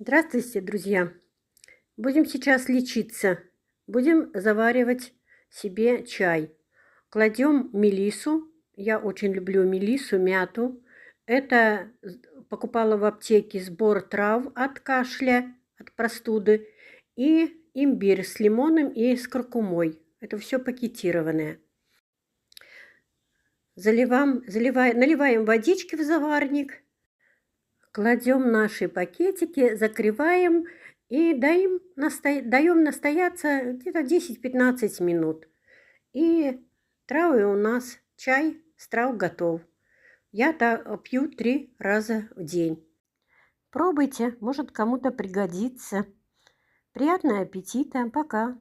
Здравствуйте, друзья! Будем сейчас лечиться. Будем заваривать себе чай. Кладем мелиссу. Я очень люблю мелиссу, мяту. Это покупала в аптеке сбор трав от кашля, от простуды. И имбирь с лимоном и с куркумой. Это все пакетированное. Наливаем водички в заварник. Кладем наши пакетики, закрываем и даем настояться где-то 10-15 минут. И травы у нас, чай с трав готов. Я так пью 3 раза в день. Пробуйте, может кому-то пригодится. Приятного аппетита, пока!